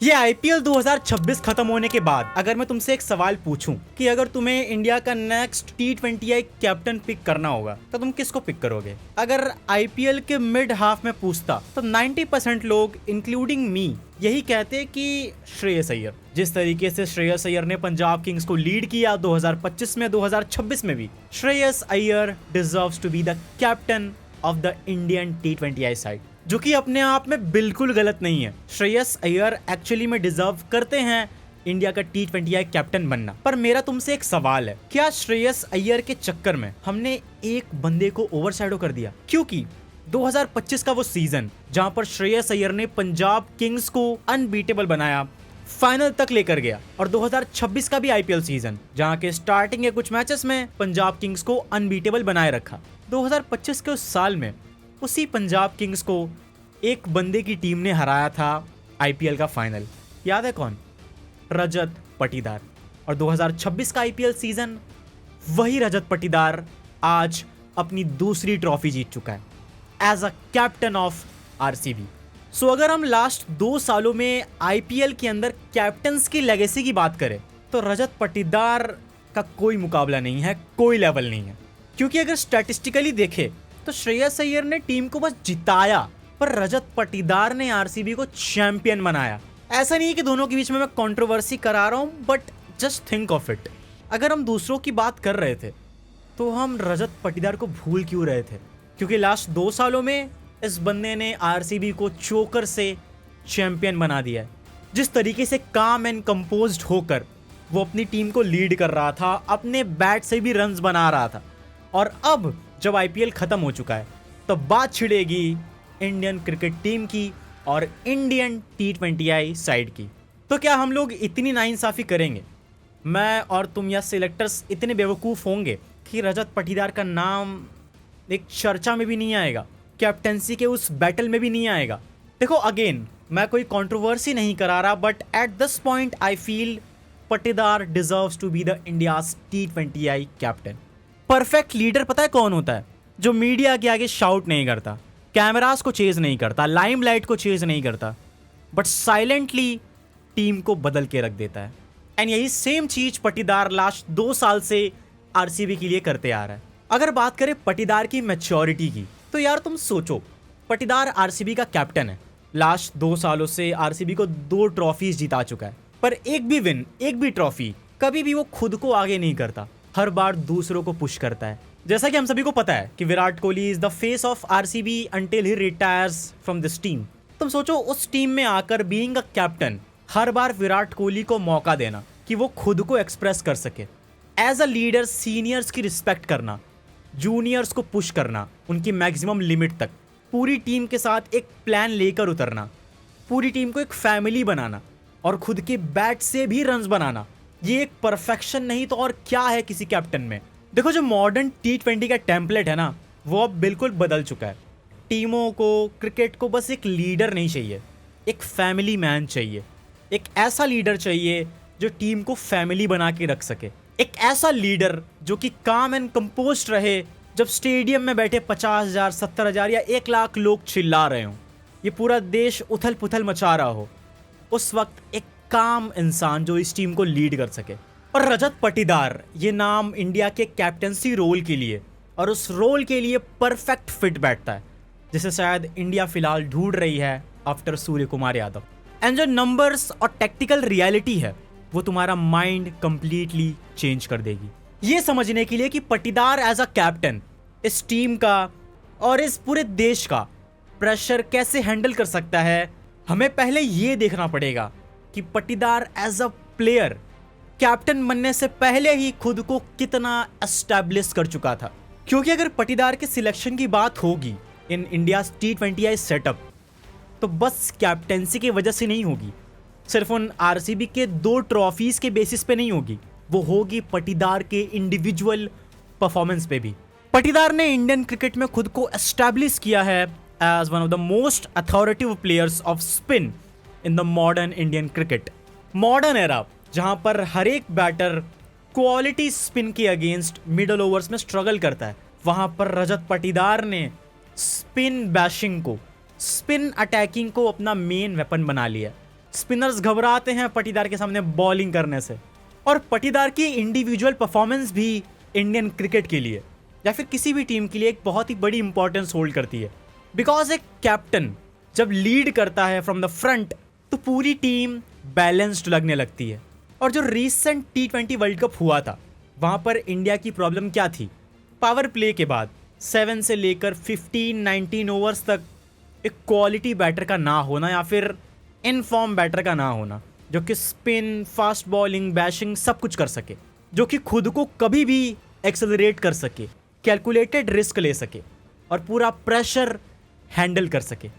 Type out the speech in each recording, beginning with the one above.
ये आईपीएल 2026 खत्म होने के बाद अगर मैं तुमसे एक सवाल पूछूं कि अगर तुम्हें इंडिया का नेक्स्ट T20I कैप्टन पिक करना होगा तो तुम किसको पिक करोगे? अगर आईपीएल के मिड हाफ में पूछता तो 90% लोग इंक्लूडिंग मी यही कहते कि श्रेयस अय्यर। जिस तरीके से श्रेयस अय्यर ने पंजाब किंग्स को लीड किया 2025 में, 2026 में भी Shreyas Iyer deserves to be the captain of the Indian T20I side, जो कि अपने आप में बिल्कुल गलत नहीं है। श्रेयस अय्यर एक्चुअली में डिजर्व करते हैं इंडिया का T20I कैप्टन बनना। पर मेरा तुमसे एक सवाल है, क्या श्रेयस अय्यर के चक्कर में हमने एक बंदे को ओवरशैडो कर दिया? क्योंकि 2025 का वो सीजन जहां पर श्रेयस अय्यर ने पंजाब किंग्स को अनबीटेबल बनाया, फाइनल तक लेकर गया, और 2026 का भी आईपीएल सीजन जहां के स्टार्टिंग के कुछ मैचेस में पंजाब किंग्स को अनबीटेबल बनाए रखा। 2025 के उस साल में उसी पंजाब किंग्स को एक बंदे की टीम ने हराया था आईपीएल का फाइनल। याद है कौन? रजत पाटीदार। और 2026 का आईपीएल सीजन वही रजत पाटीदार आज अपनी दूसरी ट्रॉफी जीत चुका है as a captain of RCB. So अगर हम लास्ट 2 सालों में आईपीएल के अंदर कैप्टन्स की लेगेसी की बात करें तो रजत पाटीदार का कोई मुकाबला नहीं है, कोई लेवल नहीं है। क्योंकि अगर स्टैटिस्टिकली देखें तो श्रेयस अय्यर ने टीम को बस जिताया, पर रजत पाटीदार ने आरसीबी को चैंपियन बनाया। ऐसा नहीं कि दोनों के बीच में मैं कंट्रोवर्सी करा रहा हूं, but just think of it. अगर हम दूसरों की बात कर रहे थे तो हम रजत पाटीदार को भूल क्यों रहे थे? क्योंकि लास्ट 2 सालों में इस बंदे ने आरसीबी को चोकर से चैंपियन बना दिया है। जिस तरीके से काम एंड कंपोज्ड होकर वो अपनी टीम को लीड कर रहा था, अपने बैट से भी रन्स बना रहा था, और अब जब आईपीएल खत्म हो चुका है तो बात छिड़ेगी इंडियन क्रिकेट टीम की और इंडियन T20I साइड की। तो क्या हम लोग इतनी नाइंसाफी करेंगे? मैं और तुम या सिलेक्टर्स इतने बेवकूफ़ होंगे कि रजत पाटीदार का नाम एक चर्चा में भी नहीं आएगा, कैप्टेंसी के उस बैटल में भी नहीं आएगा? देखो, अगेन मैं कोई कंट्रोवर्सी नहीं करा रहा, but at this point I feel Patidar deserves to be the India's T20I captain. Perfect leader पता है कौन होता है? जो मीडिया के आगे शाउट नहीं करता, कैमरास को चेज नहीं करता, लाइमलाइट को चेज नहीं करता, बट साइलेंटली टीम को बदल के रख देता है। एंड यही सेम चीज पाटीदार लास्ट 2 साल से आरसीबी के लिए करते आ रहा है। अगर बात करें पाटीदार की मैच्योरिटी की, तो यार तुम सोचो, पाटीदार आरसीबी का कैप्टन है, लास्ट 2 सालों से आरसीबी को 2 ट्रॉफीज जिता चुका है, पर एक भी विन, एक भी ट्रॉफी कभी भी वो खुद को आगे नहीं करता, हर बार दूसरों को पुश करता है। जैसा कि हम सभी को पता है कि Virat Kohli is the face of RCB until he retires from this team. तुम सोचो, उस टीम में आकर बीइंग अ कैप्टन हर बार विराट कोहली को मौका देना कि वो खुद को एक्सप्रेस कर सके। एज अ लीडर सीनियर्स की रिस्पेक्ट करना, जूनियर्स को पुश करना उनकी मैक्सिमम लिमिट तक, पूरी टीम के साथ एक प्लान लेकर उतरना, पूरी टीम को एक फैमिली बनाना और खुद के बैट से भी रन्स बनाना, ये एक परफेक्शन नहीं तो और क्या है किसी कैप्टन में? देखो, जो मॉडर्न T20 का टेम्पलेट है ना, वो अब बिल्कुल बदल चुका है। टीमों को, क्रिकेट को बस एक लीडर नहीं चाहिए, एक फैमिली मैन चाहिए। एक ऐसा लीडर चाहिए जो टीम को फैमिली बना के रख सके। एक ऐसा लीडर जो कि काम एंड कंपोज्ड रहे जब स्टेडियम में बैठे 50,000, 70,000 या 1 लाख लोग चिल्ला रहे हों, ये पूरा देश उथल पुथल मचा रहा हो, उस वक्त एक काम इंसान जो इस टीम को लीड कर सके। और रजत पाटीदार ये नाम इंडिया के कैप्टेंसी रोल के लिए और उस रोल के लिए परफेक्ट फिट बैठता है, जिसे शायद इंडिया फिलहाल ढूंढ रही है आफ्टर सूर्य कुमार यादव। एंड जो नंबर्स और टेक्टिकल रियलिटी है वो तुम्हारा माइंड कंप्लीटली चेंज कर देगी। ये समझने के लिए कि पाटीदार एज अ कैप्टन इस टीम का और इस पूरे देश का प्रेशर कैसे हैंडल कर सकता है, हमें पहले ये देखना पड़ेगा कि Patidar as a player captain बनने से पहले ही खुद को कितना एस्टैब्लिश कर चुका था। क्योंकि अगर पाटीदार के सिलेक्शन की बात होगी इन इंडिया T20I सेटअप, तो बस कैप्टेंसी की वजह से नहीं होगी, सिर्फ उन आरसीबी के 2 ट्रॉफीज के बेसिस पे नहीं होगी, वो होगी पाटीदार के इंडिविजुअल परफॉर्मेंस पे भी। पाटीदार ने इंडियन क्रिकेट में खुद को एस्टैब्लिश किया है as one of the most authoritative players of spin in the modern Indian cricket. Modern era जहां पर हर एक बैटर क्वालिटी स्पिन के अगेंस्ट मिडल ओवर्स में स्ट्रगल करता है, वहां पर रजत पाटीदार ने स्पिन बैशिंग को, स्पिन अटैकिंग को अपना मेन वेपन बना लिया। स्पिनर्स घबराते हैं पटीदार के सामने बॉलिंग करने से। और पटीदार की इंडिविजुअल परफॉर्मेंस भी इंडियन क्रिकेट के लिए या फिर किसी भी टीम के लिए एक बहुत ही बड़ी इंपॉर्टेंस होल्ड करती है। बिकॉज एक कैप्टन जब लीड करता है फ्रॉम द फ्रंट तो पूरी टीम बैलेंस्ड लगने लगती है। और जो रीसेंट T20 वर्ल्ड कप हुआ था वहाँ पर इंडिया की प्रॉब्लम क्या थी? पावर प्ले के बाद 7 से लेकर 15-19 ओवर्स तक एक क्वालिटी बैटर का ना होना या फिर इनफॉर्म बैटर का ना होना जो कि स्पिन, फास्ट बॉलिंग, बैशिंग सब कुछ कर सके, जो कि खुद को कभी भी एक्सेलरेट कर सके, कैलकुलेटेड रिस्क ले सके और पूरा प्रेशर हैंडल कर सके।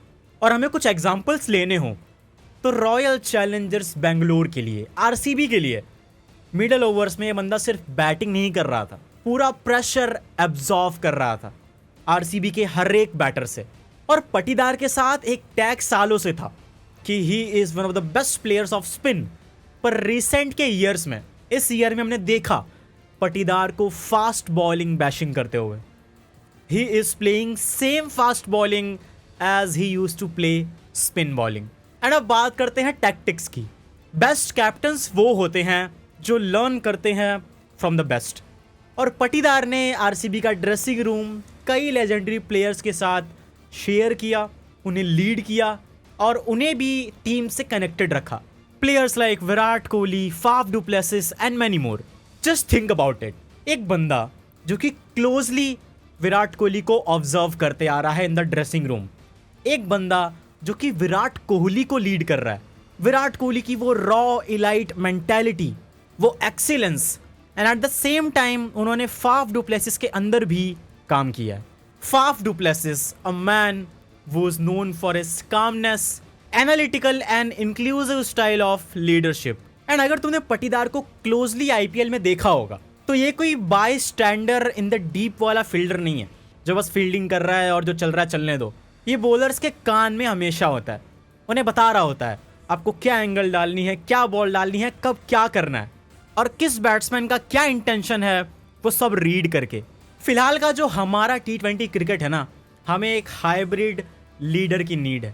और हमें कुछ एग्जांपल्स लेने हों तो रॉयल चैलेंजर्स बेंगलोर के लिए, आरसीबी के लिए मिडल ओवर्स में ये बंदा सिर्फ बैटिंग नहीं कर रहा था, पूरा प्रेशर एब्जॉर्व कर रहा था आरसीबी के हर एक बैटर से। और पटीदार के साथ एक टैग सालों से था कि he is one of the best players of spin. पर रिसेंट के ईयर्स में, इस ईयर में हमने देखा पटीदार को फास्ट बॉलिंग बैशिंग करते हुए। He is playing same fast bowling as he use to play spin bowling. And अब बात करते हैं टैक्टिक्स की। बेस्ट कैप्टन्स वो होते हैं जो लर्न करते हैं फ्रॉम द बेस्ट। और पटीदार ने आरसीबी का ड्रेसिंग रूम कई लेजेंडरी प्लेयर्स के साथ शेयर किया, उन्हें लीड किया और उन्हें भी टीम से कनेक्टेड रखा। Players like Virat Kohli, Faf du Plessis and many more. Just think about it, एक बंदा जो कि क्लोजली विराट कोहली को ऑब्जर्व करते आ रहा है इन द ड्रेसिंग रूम, एक बंदा जो कि विराट कोहली को लीड कर रहा है, विराट कोहली की वो रॉ इलाइट मेंटालिटी, वो excellence, and at the same time उन्होंने फाफ डू प्लेसिस के अंदर भी काम किया है। Faf du Plessis, a man was known for his calmness, analytical and inclusive style of leadership. And अगर तुमने पटीदार को क्लोजली आईपीएल में देखा होगा तो ये कोई बाय स्टैंडर इन द डीप वाला फील्डर नहीं है जो बस फील्डिंग कर रहा है और जो चल रहा है चलने दो। ये बॉलर्स के कान में हमेशा होता है, उन्हें बता रहा होता है आपको क्या एंगल डालनी है, क्या बॉल डालनी है, कब क्या करना है और किस बैट्समैन का क्या इंटेंशन है, वो सब रीड करके। फिलहाल का जो हमारा T20 क्रिकेट है ना, हमें एक हाइब्रिड लीडर की नीड है।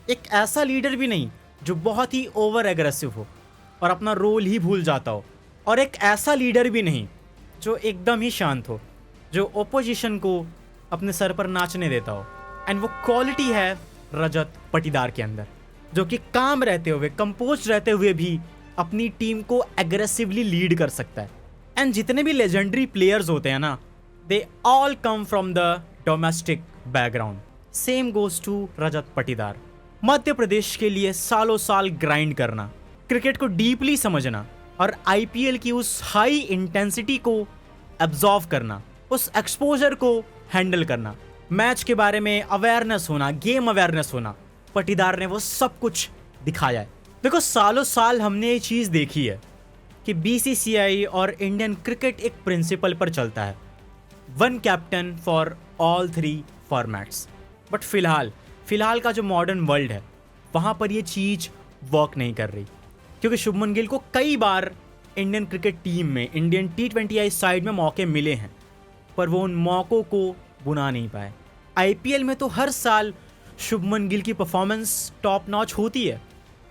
एक ऐसा लीडर भी नहीं जो बहुत ही ओवर एग्रेसिव हो और अपना रोल ही भूल जाता हो, और एक ऐसा लीडर भी नहीं जो एकदम ही शांत हो, जो ओपोजिशन को अपने सर पर नाचने देता हो। एंड वो क्वालिटी है रजत पटीदार के अंदर, जो कि काम रहते हुए, कंपोज रहते हुए भी अपनी टीम को एग्रेसिवली लीड कर सकता है। एंड जितने भी लेजेंडरी प्लेयर्स होते हैं ना, they all come from the domestic background. Same goes to Rajat Patidar. Madhya प्रदेश के लिए सालों साल ग्राइंड करना, क्रिकेट को डीपली समझना और आईपीएल की उस हाई इंटेंसिटी को एब्जॉर्व करना, उस एक्सपोजर को हैंडल करना, मैच के बारे में अवेयरनेस होना, गेम अवेयरनेस होना, पटीदार ने वो सब कुछ दिखाया है। देखो, सालों साल हमने ये चीज़ देखी है कि बीसीसीआई और इंडियन क्रिकेट एक प्रिंसिपल पर चलता है, one captain for all 3 formats. But फिलहाल का जो मॉडर्न वर्ल्ड है वहाँ पर ये चीज़ वर्क नहीं कर रही, क्योंकि शुभमन गिल को कई बार इंडियन क्रिकेट टीम में, इंडियन T20I साइड में मौके मिले हैं, पर वो उन मौक़ों को बुना नहीं पाए। आईपीएल में तो हर साल शुभमन गिल की परफॉर्मेंस टॉप नॉच होती है,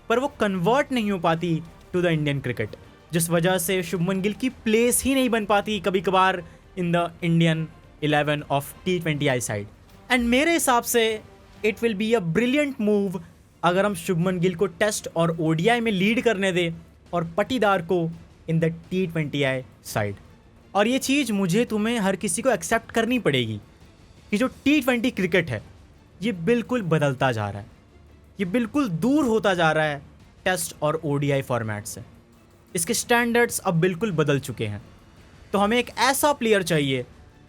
पर वो कन्वर्ट नहीं हो पाती टू द इंडियन क्रिकेट, जिस वजह से शुभमन गिल की प्लेस ही नहीं बन पाती कभी कभार in the Indian 11 of T20I side. And मेरे हिसाब से it will be a brilliant move अगर हम शुभमन गिल को टेस्ट और ओडीआई में लीड करने दें और पटीदार को इन द T20I साइड। और ये चीज़ मुझे, तुम्हें, हर किसी को एक्सेप्ट करनी पड़ेगी कि जो T20 क्रिकेट है ये बिल्कुल बदलता जा रहा है, ये बिल्कुल दूर होता जा रहा है टेस्ट और ओडीआई फॉर्मेट से। इसके स्टैंडर्ड्स अब बिल्कुल बदल चुके हैं। तो हमें एक ऐसा प्लेयर चाहिए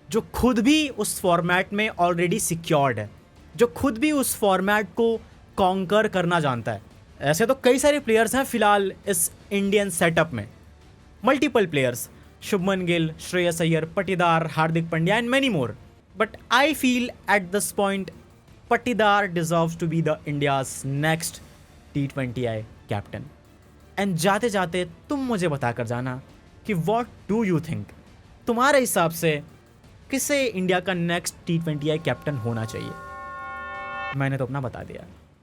जो खुद भी उस फॉर्मेट में ऑलरेडी सिक्योर्ड है, जो खुद भी उस फॉर्मेट को कॉन्कर करना जानता है। ऐसे तो कई सारे प्लेयर्स हैं फिलहाल इस इंडियन सेटअप में, multiple players, Shubman Gill, Shreyas Iyer, Patidar, Hardik Pandya and many more. But I feel at this point Patidar deserves to be the India's next T20I captain. And जाते जाते तुम मुझे बताकर जाना कि व्हाट डू यू थिंक, तुम्हारे हिसाब से किसे इंडिया का नेक्स्ट T20I कैप्टन होना चाहिए। मैंने तो अपना बता दिया।